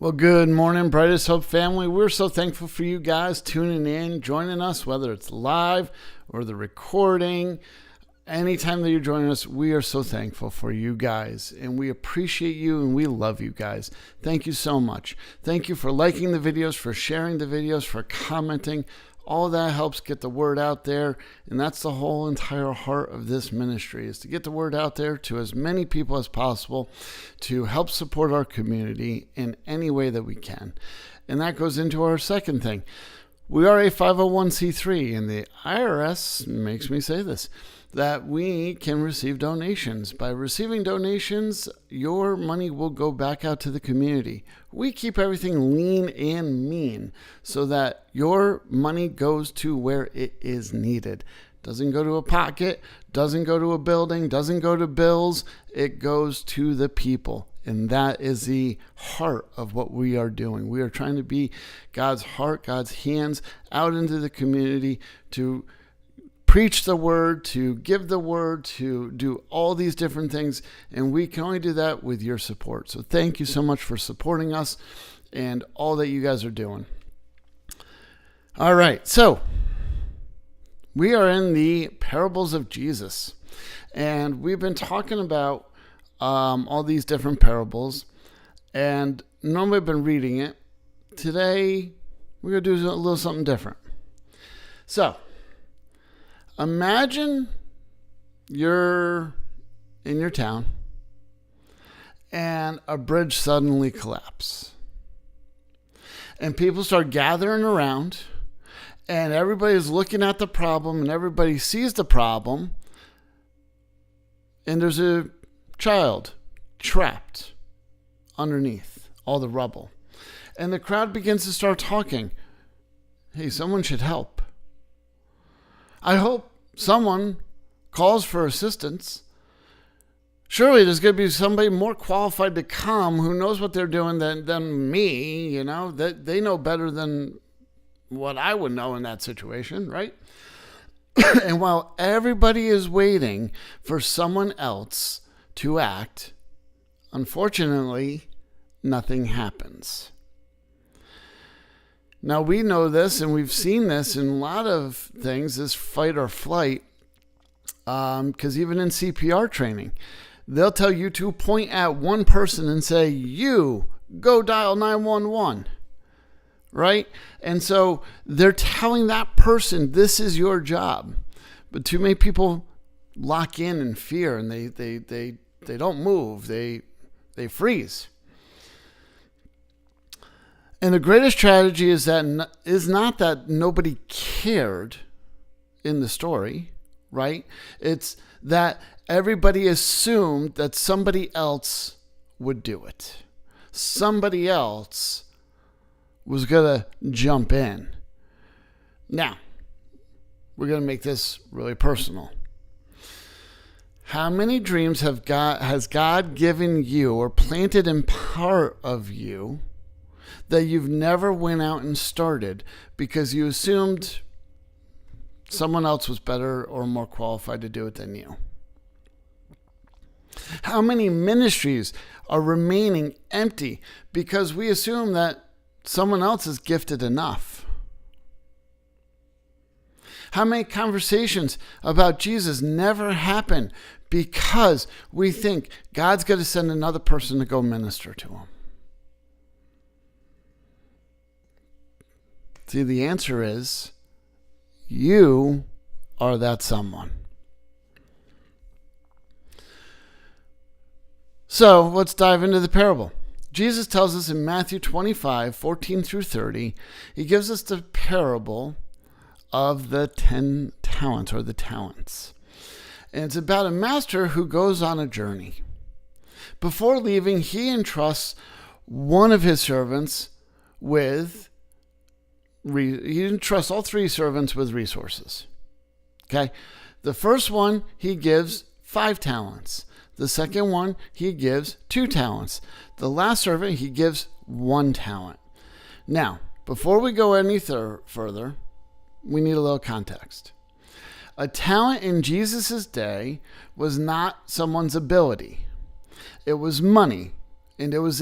Well, good morning, Brightest Hope family. We're so thankful for you guys tuning in, joining us, whether it's live or the recording. Anytime that you're joining us, we are so thankful for you guys, and we appreciate you, and we love you guys. Thank you so much. Thank you for liking the videos, for sharing the videos, for commenting. All that helps get the word out there, and that's the whole entire heart of this ministry, is to get the word out there to as many people as possible to help support our community in any way that we can. And that goes into our second thing. We are a 501c3, and the IRS makes me say this, that we can receive donations. By receiving donations, your money will go back out to the community. We keep everything lean and mean so that your money goes to where it is needed. Doesn't go to a pocket, doesn't go to a building, doesn't go to bills. It goes to the people. And that is the heart of what we are doing. We are trying to be God's heart, God's hands out into the community to preach the word, to give the word, to do all these different things. And we can only do that with your support. So thank you so much for supporting us and all that you guys are doing. All right. So we are in the parables of Jesus, and we've been talking about all these different parables, and normally I've been reading it. Today, we're going to do a little something different. So, imagine you're in your town and a bridge suddenly collapses. And people start gathering around, and everybody's looking at the problem, and everybody sees the problem, and there's a child trapped underneath all the rubble. And the crowd begins to start talking. Hey, someone should help. I hope someone calls for assistance. Surely there's going to be somebody more qualified to come who knows what they're doing than me, you know. They know better than what I would know in that situation, right? And while everybody is waiting for someone else to act, unfortunately, nothing happens. Now, we know this, and we've seen this in a lot of things, this fight or flight, because even in CPR training, they'll tell you to point at one person and say, you, go dial 911, right? And so they're telling that person, this is your job. But too many people lock in fear, and they don't move. They freeze. And the greatest tragedy is not that nobody cared in the story, right? It's that everybody assumed that somebody else would do it. Somebody else was going to jump in. Now, we're going to make this really personal. How many dreams has God given you or planted in part of you that you've never went out and started because you assumed someone else was better or more qualified to do it than you? How many ministries are remaining empty because we assume that someone else is gifted enough? How many conversations about Jesus never happen because we think God's going to send another person to go minister to him? See, the answer is you are that someone. So let's dive into the parable. Jesus tells us in Matthew 25, 14 through 30, he gives us the parable of the 10 talents or the talents. And it's about a master who goes on a journey. Before leaving, he entrusts one of his servants with he entrusts all three servants with resources. Okay? The first one, he gives 5 talents. The second one, he gives 2 talents. The last servant, he gives 1 talent. Now, before we go any further, we need a little context. A talent in Jesus' day was not someone's ability. It was money, and it was a